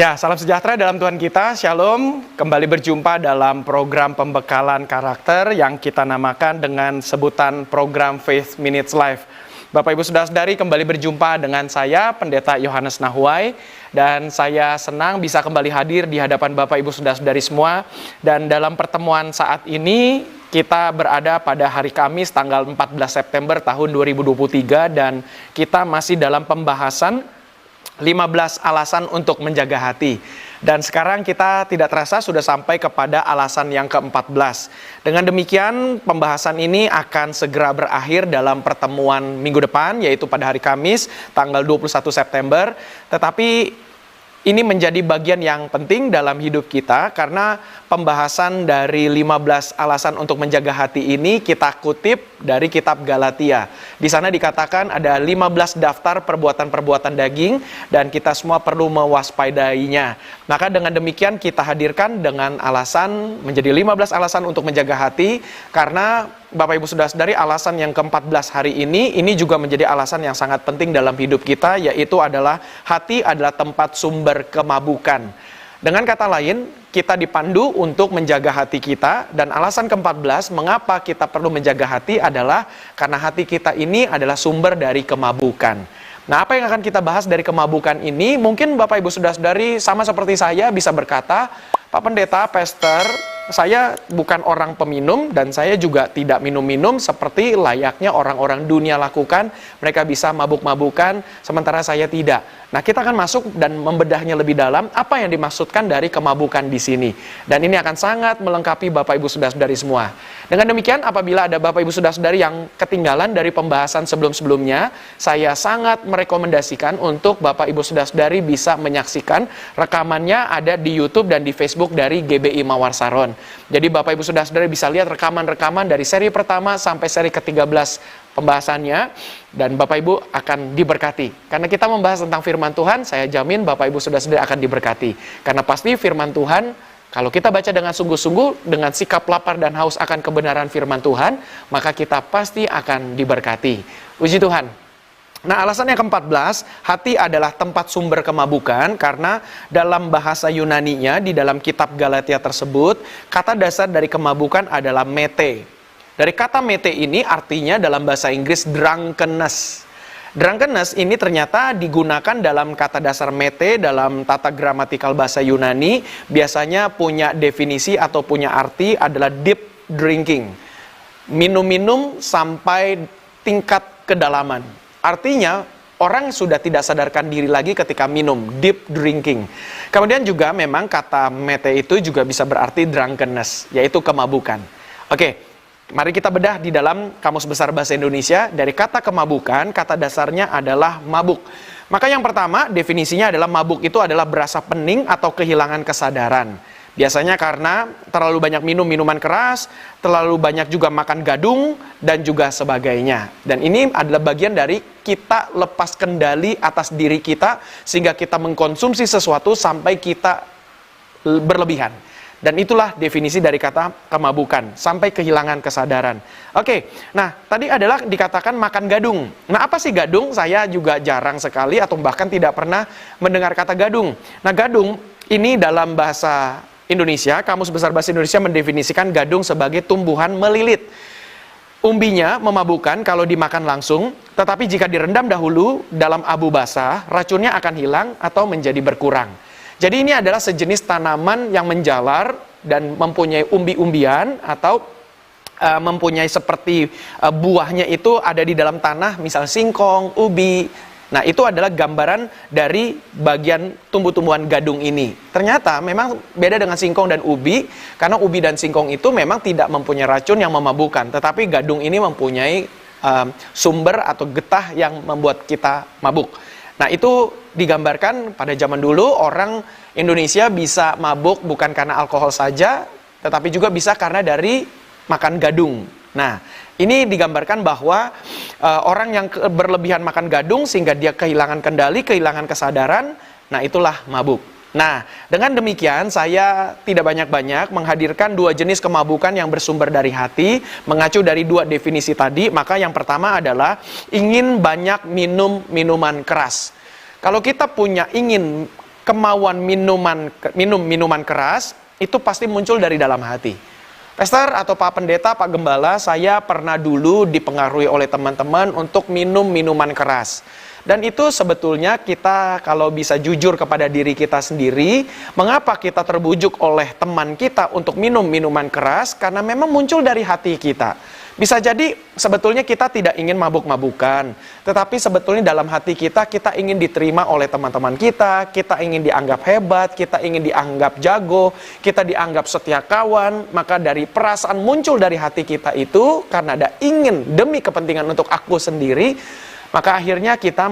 Ya, salam sejahtera dalam Tuhan kita, Shalom. Kembali berjumpa dalam program pembekalan karakter yang kita namakan dengan sebutan program Faith Minutes Live. Bapak Ibu Saudara-saudari, kembali berjumpa dengan saya, Pendeta Yohanes Nahuai. Dan saya senang bisa kembali hadir di hadapan Bapak Ibu Saudara-saudari semua. Dan dalam pertemuan saat ini, kita berada pada hari Kamis tanggal 14 September tahun 2023. Dan kita masih dalam pembahasan 15 alasan untuk menjaga hati. Dan sekarang kita tidak terasa sudah sampai kepada alasan yang ke-14. Dengan demikian pembahasan ini akan segera berakhir dalam pertemuan minggu depan, yaitu pada hari Kamis tanggal 21 September. Tetapi ini menjadi bagian yang penting dalam hidup kita karena pembahasan dari 15 alasan untuk menjaga hati ini kita kutip dari kitab Galatia. Di sana dikatakan ada 15 daftar perbuatan-perbuatan daging dan kita semua perlu mewaspadainya. Maka dengan demikian kita hadirkan dengan alasan menjadi 15 alasan untuk menjaga hati karena Bapak Ibu Saudara-saudari, alasan yang ke-14 hari ini juga menjadi alasan yang sangat penting dalam hidup kita, yaitu adalah hati adalah tempat sumber kemabukan. Dengan kata lain, kita dipandu untuk menjaga hati kita, dan alasan ke-14 mengapa kita perlu menjaga hati adalah karena hati kita ini adalah sumber dari kemabukan. Nah, apa yang akan kita bahas dari kemabukan ini? Mungkin Bapak Ibu Saudara-saudari sama seperti saya bisa berkata, Pak Pendeta, Pastor, saya bukan orang peminum dan saya juga tidak minum-minum seperti layaknya orang-orang dunia lakukan. Mereka bisa mabuk-mabukan, sementara saya tidak. Nah, kita akan masuk dan membedahnya lebih dalam apa yang dimaksudkan dari kemabukan di sini. Dan ini akan sangat melengkapi Bapak Ibu Saudara-saudari semua. Dengan demikian, apabila ada Bapak Ibu Saudara-saudari yang ketinggalan dari pembahasan sebelum-sebelumnya, saya sangat merekomendasikan untuk Bapak Ibu Saudara-saudari bisa menyaksikan rekamannya ada di YouTube dan di Facebook dari GBI Mawar Saron. Jadi Bapak Ibu Saudara-saudari bisa lihat rekaman-rekaman dari seri pertama sampai seri ke-13 pembahasannya, dan Bapak Ibu akan diberkati. Karena kita membahas tentang firman Tuhan, saya jamin Bapak Ibu Saudara-saudari akan diberkati. Karena pasti firman Tuhan, kalau kita baca dengan sungguh-sungguh, dengan sikap lapar dan haus akan kebenaran firman Tuhan, maka kita pasti akan diberkati. Puji Tuhan. Nah, alasan yang ke-14, hati adalah tempat sumber kemabukan karena dalam bahasa Yunaninya di dalam kitab Galatia tersebut, kata dasar dari kemabukan adalah mete. Dari kata mete ini artinya dalam bahasa Inggris drunkenness. Drunkenness ini ternyata digunakan dalam kata dasar mete dalam tata gramatikal bahasa Yunani, biasanya punya definisi atau punya arti adalah deep drinking. Minum-minum sampai tingkat kedalaman. Artinya, orang sudah tidak sadarkan diri lagi ketika minum, deep drinking. Kemudian juga memang kata mete itu juga bisa berarti drunkenness, yaitu kemabukan. Oke, mari kita bedah di dalam Kamus Besar Bahasa Indonesia. Dari kata kemabukan, kata dasarnya adalah mabuk. Maka yang pertama, definisinya adalah mabuk itu adalah berasa pening atau kehilangan kesadaran. Biasanya karena terlalu banyak minum minuman keras, terlalu banyak juga makan gadung, dan juga sebagainya. Dan ini adalah bagian dari kita lepas kendali atas diri kita, sehingga kita mengkonsumsi sesuatu sampai kita berlebihan. Dan itulah definisi dari kata kemabukan, sampai kehilangan kesadaran. Oke, nah tadi adalah dikatakan makan gadung. Nah, apa sih gadung? Saya juga jarang sekali atau bahkan tidak pernah mendengar kata gadung. Nah, gadung ini dalam bahasa Indonesia, Kamus Besar Bahasa Indonesia mendefinisikan gadung sebagai tumbuhan melilit. Umbinya memabukkan kalau dimakan langsung, tetapi jika direndam dahulu dalam abu basah, racunnya akan hilang atau menjadi berkurang. Jadi ini adalah sejenis tanaman yang menjalar dan mempunyai umbi-umbian atau mempunyai seperti buahnya itu ada di dalam tanah, misal singkong, ubi. Nah, itu adalah gambaran dari bagian tumbuh-tumbuhan gadung ini. Ternyata memang beda dengan singkong dan ubi, karena ubi dan singkong itu memang tidak mempunyai racun yang memabukkan, tetapi gadung ini mempunyai sumber atau getah yang membuat kita mabuk. Nah, itu digambarkan pada zaman dulu orang Indonesia bisa mabuk bukan karena alkohol saja, tetapi juga bisa karena dari makan gadung. Nah, ini digambarkan bahwa orang yang berlebihan makan gadung sehingga dia kehilangan kendali, kehilangan kesadaran, nah itulah mabuk. Nah, dengan demikian saya tidak banyak-banyak menghadirkan dua jenis kemabukan yang bersumber dari hati, mengacu dari dua definisi tadi. Maka yang pertama adalah ingin banyak minum minuman keras. Kalau kita ingin kemauan minum minuman keras itu pasti muncul dari dalam hati. Pastor atau Pak Pendeta, Pak Gembala, saya pernah dulu dipengaruhi oleh teman-teman untuk minum minuman keras. Dan itu sebetulnya kita kalau bisa jujur kepada diri kita sendiri, mengapa kita terbujuk oleh teman kita untuk minum minuman keras? Karena memang muncul dari hati kita. Bisa jadi sebetulnya kita tidak ingin mabuk-mabukan, tetapi sebetulnya dalam hati kita, kita ingin diterima oleh teman-teman kita ingin dianggap hebat, kita ingin dianggap jago, kita dianggap setia kawan. Maka dari perasaan muncul dari hati kita itu, karena ada ingin demi kepentingan untuk aku sendiri, maka akhirnya kita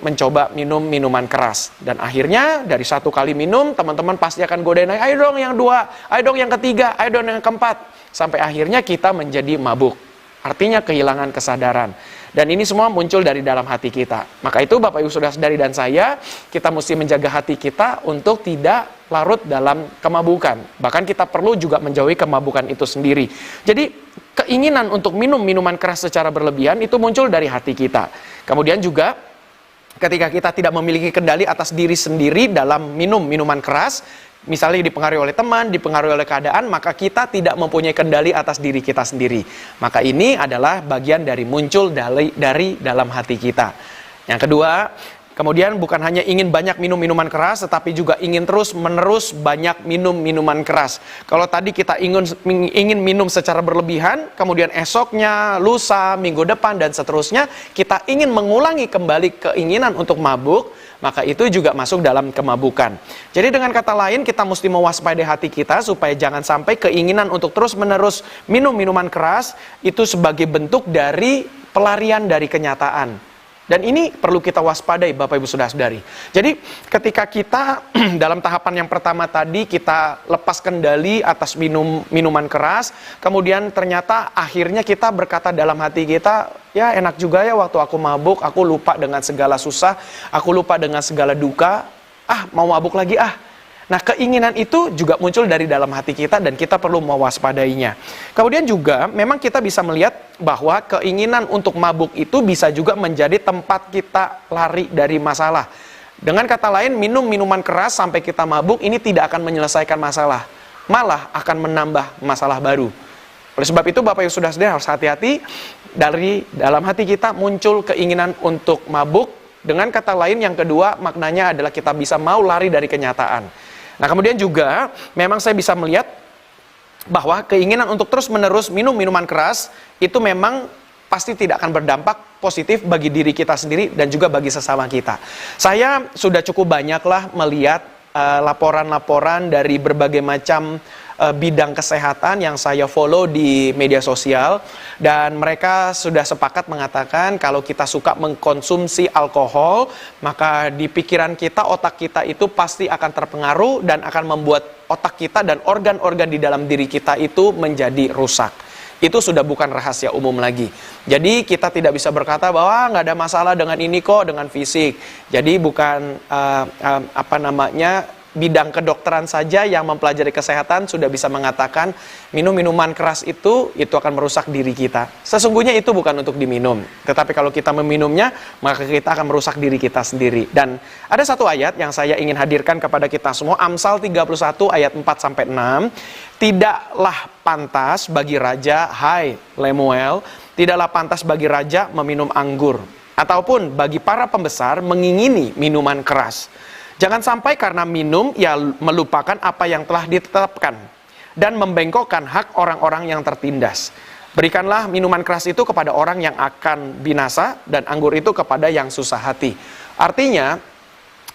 mencoba minum minuman keras. Dan akhirnya dari satu kali minum, teman-teman pasti akan godain, ayo dong yang dua, ayo dong yang ketiga, ayo dong yang keempat. Sampai akhirnya kita menjadi mabuk. Artinya kehilangan kesadaran. Dan ini semua muncul dari dalam hati kita. Maka itu Bapak Ibu Saudara-saudari dan saya, kita mesti menjaga hati kita untuk tidak larut dalam kemabukan. Bahkan kita perlu juga menjauhi kemabukan itu sendiri. Jadi keinginan untuk minum minuman keras secara berlebihan itu muncul dari hati kita. Kemudian juga ketika kita tidak memiliki kendali atas diri sendiri dalam minum minuman keras, misalnya dipengaruhi oleh teman, dipengaruhi oleh keadaan, maka kita tidak mempunyai kendali atas diri kita sendiri. Maka ini adalah bagian dari muncul dari dalam hati kita. Yang kedua, kemudian bukan hanya ingin banyak minum minuman keras, tetapi juga ingin terus-menerus banyak minum minuman keras. Kalau tadi kita ingin minum secara berlebihan, kemudian esoknya, lusa, minggu depan, dan seterusnya, kita ingin mengulangi kembali keinginan untuk mabuk, maka itu juga masuk dalam kemabukan. Jadi dengan kata lain, kita mesti mewaspadai hati kita supaya jangan sampai keinginan untuk terus-menerus minum minuman keras itu sebagai bentuk dari pelarian dari kenyataan. Dan ini perlu kita waspadai Bapak Ibu Saudara-saudari. Jadi ketika kita dalam tahapan yang pertama tadi kita lepas kendali atas minuman keras, kemudian ternyata akhirnya kita berkata dalam hati kita, ya enak juga ya waktu aku mabuk, aku lupa dengan segala susah, aku lupa dengan segala duka, mau mabuk lagi Nah, keinginan itu juga muncul dari dalam hati kita dan kita perlu mewaspadainya. Kemudian juga memang kita bisa melihat bahwa keinginan untuk mabuk itu bisa juga menjadi tempat kita lari dari masalah. Dengan kata lain, minum minuman keras sampai kita mabuk ini tidak akan menyelesaikan masalah, malah akan menambah masalah baru. Oleh sebab itu Bapak Ibu Saudara-saudari harus hati-hati, dari dalam hati kita muncul keinginan untuk mabuk. Dengan kata lain yang kedua maknanya adalah kita bisa mau lari dari kenyataan. Nah kemudian juga memang saya bisa melihat bahwa keinginan untuk terus-menerus minum minuman keras itu memang pasti tidak akan berdampak positif bagi diri kita sendiri dan juga bagi sesama kita. Saya sudah cukup banyaklah melihat laporan-laporan dari berbagai macam bidang kesehatan yang saya follow di media sosial, dan mereka sudah sepakat mengatakan kalau kita suka mengkonsumsi alkohol, maka di pikiran kita, otak kita itu pasti akan terpengaruh dan akan membuat otak kita dan organ-organ di dalam diri kita itu menjadi rusak. Itu sudah bukan rahasia umum lagi. Jadi kita tidak bisa berkata bahwa nggak ada masalah dengan ini kok, dengan fisik. Jadi bukan bidang kedokteran saja yang mempelajari kesehatan sudah bisa mengatakan minum minuman keras itu akan merusak diri kita. Sesungguhnya itu bukan untuk diminum, tetapi kalau kita meminumnya maka kita akan merusak diri kita sendiri. Dan ada satu ayat yang saya ingin hadirkan kepada kita semua, Amsal 31 ayat 4-6. Tidaklah pantas bagi raja, hai Lemuel, tidaklah pantas bagi raja meminum anggur, ataupun bagi para pembesar mengingini minuman keras. Jangan sampai karena minum ia melupakan apa yang telah ditetapkan dan membengkokkan hak orang-orang yang tertindas. Berikanlah minuman keras itu kepada orang yang akan binasa dan anggur itu kepada yang susah hati. Artinya,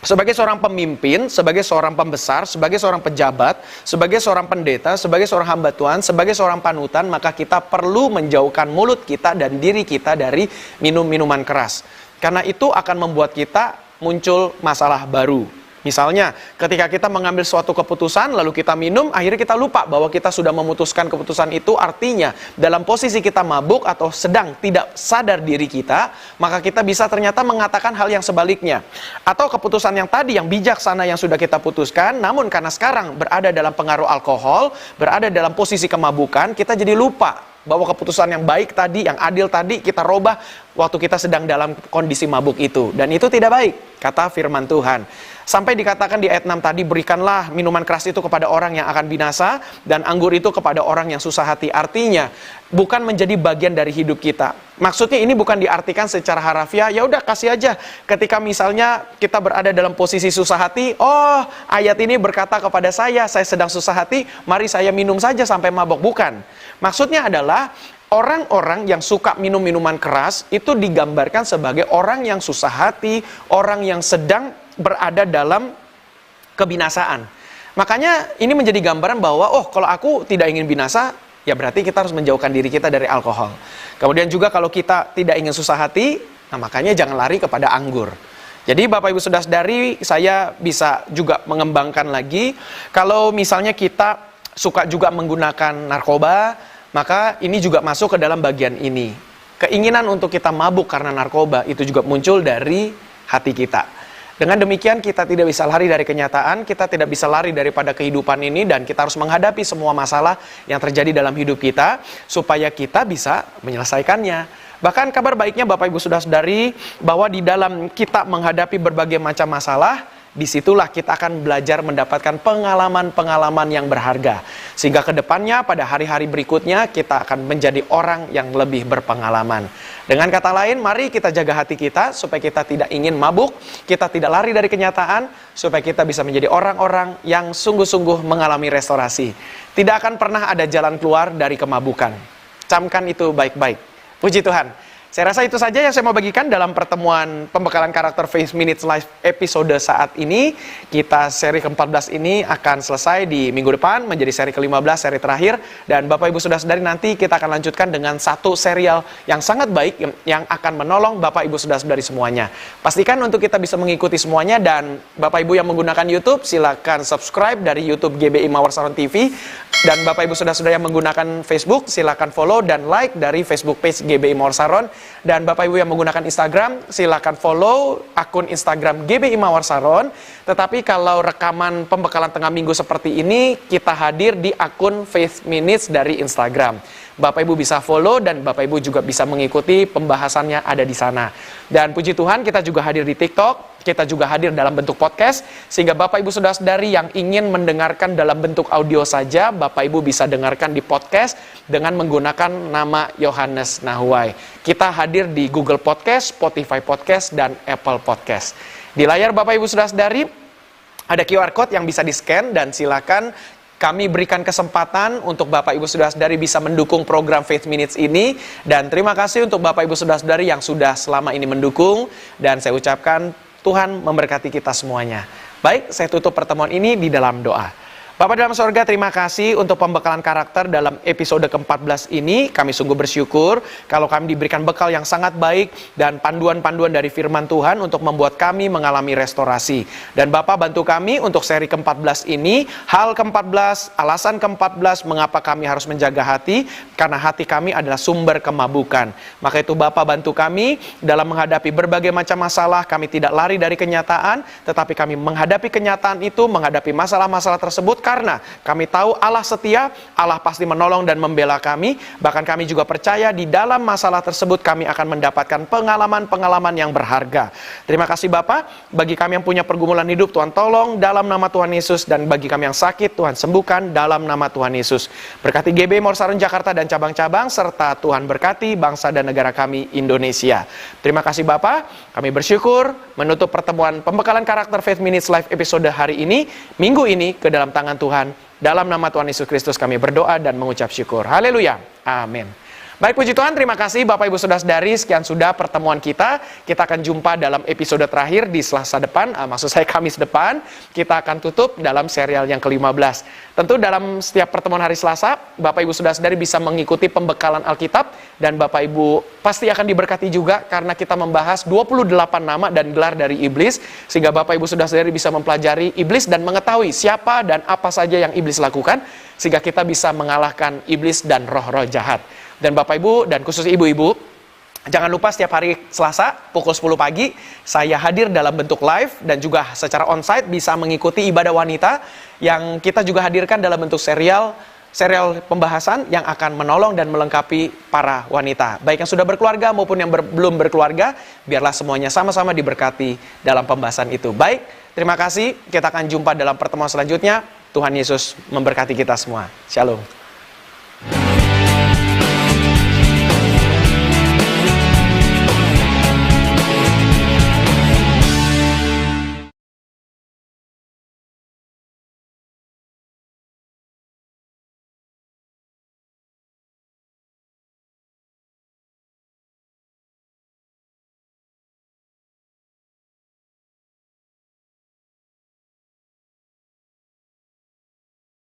sebagai seorang pemimpin, sebagai seorang pembesar, sebagai seorang pejabat, sebagai seorang pendeta, sebagai seorang hamba Tuhan, sebagai seorang panutan, maka kita perlu menjauhkan mulut kita dan diri kita dari minum-minuman keras. Karena itu akan membuat kita muncul masalah baru. Misalnya, ketika kita mengambil suatu keputusan, lalu kita minum, akhirnya kita lupa bahwa kita sudah memutuskan keputusan itu. Artinya, dalam posisi kita mabuk atau sedang tidak sadar diri kita, maka kita bisa ternyata mengatakan hal yang sebaliknya. Atau keputusan yang tadi, yang bijaksana yang sudah kita putuskan, namun karena sekarang berada dalam pengaruh alkohol, berada dalam posisi kemabukan, kita jadi lupa bahwa keputusan yang baik tadi, yang adil tadi, kita robah waktu kita sedang dalam kondisi mabuk itu. Dan itu tidak baik, kata firman Tuhan. Sampai dikatakan di ayat 6 tadi, berikanlah minuman keras itu kepada orang yang akan binasa, dan anggur itu kepada orang yang susah hati. Artinya, bukan menjadi bagian dari hidup kita. Maksudnya ini bukan diartikan secara harafiah, ya udah kasih aja. Ketika misalnya kita berada dalam posisi susah hati, oh ayat ini berkata kepada saya sedang susah hati, mari saya minum saja sampai mabok. Bukan. Maksudnya adalah, orang-orang yang suka minum minuman keras, itu digambarkan sebagai orang yang susah hati, orang yang sedang berada dalam kebinasaan. Makanya ini menjadi gambaran bahwa, oh kalau aku tidak ingin binasa, ya berarti kita harus menjauhkan diri kita dari alkohol. Kemudian juga kalau kita tidak ingin susah hati, nah makanya jangan lari kepada anggur. Jadi Bapak Ibu Saudara-saudari, saya bisa juga mengembangkan lagi, kalau misalnya kita suka juga menggunakan narkoba, maka ini juga masuk ke dalam bagian ini. Keinginan untuk kita mabuk karena narkoba itu juga muncul dari hati kita. Dengan demikian kita tidak bisa lari dari kenyataan, kita tidak bisa lari daripada kehidupan ini, dan kita harus menghadapi semua masalah yang terjadi dalam hidup kita, supaya kita bisa menyelesaikannya. Bahkan kabar baiknya Bapak Ibu Saudara-saudari, bahwa di dalam kita menghadapi berbagai macam masalah, disitulah kita akan belajar mendapatkan pengalaman-pengalaman yang berharga. Sehingga ke depannya pada hari-hari berikutnya kita akan menjadi orang yang lebih berpengalaman. Dengan kata lain, mari kita jaga hati kita supaya kita tidak ingin mabuk, kita tidak lari dari kenyataan, supaya kita bisa menjadi orang-orang yang sungguh-sungguh mengalami restorasi. Tidak akan pernah ada jalan keluar dari kemabukan. Camkan itu baik-baik. Puji Tuhan. Saya rasa itu saja yang saya mau bagikan dalam pertemuan pembekalan karakter Faith Minutes Live episode saat ini. Kita seri ke-14 ini akan selesai di minggu depan, menjadi seri ke-15, seri terakhir. Dan Bapak Ibu Saudara-saudari, nanti kita akan lanjutkan dengan satu serial yang sangat baik, yang akan menolong Bapak Ibu Saudara-saudari semuanya. Pastikan untuk kita bisa mengikuti semuanya, dan Bapak Ibu yang menggunakan YouTube, silakan subscribe dari YouTube GBI Mawar Saron TV. Dan Bapak Ibu Saudara-saudari yang menggunakan Facebook, silakan follow dan like dari Facebook page GBI Mawar Saron. Dan Bapak Ibu yang menggunakan Instagram, silakan follow akun Instagram GBI Mawar Saron. Tetapi kalau rekaman pembekalan tengah minggu seperti ini, kita hadir di akun Faith Minutes dari Instagram. Bapak Ibu bisa follow, dan Bapak Ibu juga bisa mengikuti pembahasannya ada di sana. Dan puji Tuhan, kita juga hadir di TikTok, kita juga hadir dalam bentuk podcast, sehingga Bapak Ibu Saudara-saudari yang ingin mendengarkan dalam bentuk audio saja, Bapak Ibu bisa dengarkan di podcast dengan menggunakan nama Yohanes Nahuai. Kita hadir di Google Podcast, Spotify Podcast, dan Apple Podcast. Di layar Bapak Ibu Saudara-saudari ada QR Code yang bisa di-scan, dan silakan kami berikan kesempatan untuk Bapak Ibu Saudara-saudari bisa mendukung program Faith Minutes ini. Dan terima kasih untuk Bapak Ibu Saudara-saudari yang sudah selama ini mendukung. Dan saya ucapkan Tuhan memberkati kita semuanya. Baik, saya tutup pertemuan ini di dalam doa. Bapa dalam sorga, terima kasih untuk pembekalan karakter dalam episode ke-14 ini. Kami sungguh bersyukur kalau kami diberikan bekal yang sangat baik dan panduan-panduan dari firman Tuhan untuk membuat kami mengalami restorasi. Dan Bapak bantu kami untuk seri ke-14 ini, hal ke-14, alasan ke-14 mengapa kami harus menjaga hati, karena hati kami adalah sumber kemabukan. Maka itu Bapak bantu kami dalam menghadapi berbagai macam masalah, kami tidak lari dari kenyataan, tetapi kami menghadapi kenyataan itu, menghadapi masalah-masalah tersebut, karena kami tahu Allah setia, Allah pasti menolong dan membela kami. Bahkan kami juga percaya di dalam masalah tersebut kami akan mendapatkan pengalaman-pengalaman yang berharga. Terima kasih Bapak, bagi kami yang punya pergumulan hidup, Tuhan tolong dalam nama Tuhan Yesus. Dan bagi kami yang sakit, Tuhan sembuhkan dalam nama Tuhan Yesus. Berkati GBI Mawar Saron Jakarta dan cabang-cabang, serta Tuhan berkati bangsa dan negara kami Indonesia. Terima kasih Bapak, kami bersyukur menutup pertemuan pembekalan karakter Faith Minutes Live episode hari ini, minggu ini, ke dalam tangan Tuhan. Dalam nama Tuhan Yesus Kristus kami berdoa dan mengucap syukur. Haleluya. Amin. Baik, puji Tuhan, terima kasih Bapak Ibu Saudara-saudari, sekian sudah pertemuan kita. Kita akan jumpa dalam episode terakhir di Selasa depan, maksud saya Kamis depan. Kita akan tutup dalam serial yang ke-15. Tentu dalam setiap pertemuan hari Selasa, Bapak Ibu Saudara-saudari bisa mengikuti pembekalan Alkitab, dan Bapak Ibu pasti akan diberkati juga karena kita membahas 28 nama dan gelar dari iblis, sehingga Bapak Ibu Saudara-saudari bisa mempelajari iblis dan mengetahui siapa dan apa saja yang iblis lakukan, sehingga kita bisa mengalahkan iblis dan roh-roh jahat. Dan Bapak Ibu dan khusus Ibu-Ibu, jangan lupa setiap hari Selasa pukul 10 pagi saya hadir dalam bentuk live dan juga secara onsite bisa mengikuti ibadah wanita yang kita juga hadirkan dalam bentuk serial pembahasan yang akan menolong dan melengkapi para wanita, baik yang sudah berkeluarga maupun yang belum berkeluarga. Biarlah semuanya sama-sama diberkati dalam pembahasan itu. Baik, Terima kasih, kita akan jumpa dalam pertemuan selanjutnya. Tuhan Yesus memberkati kita semua. Shalom.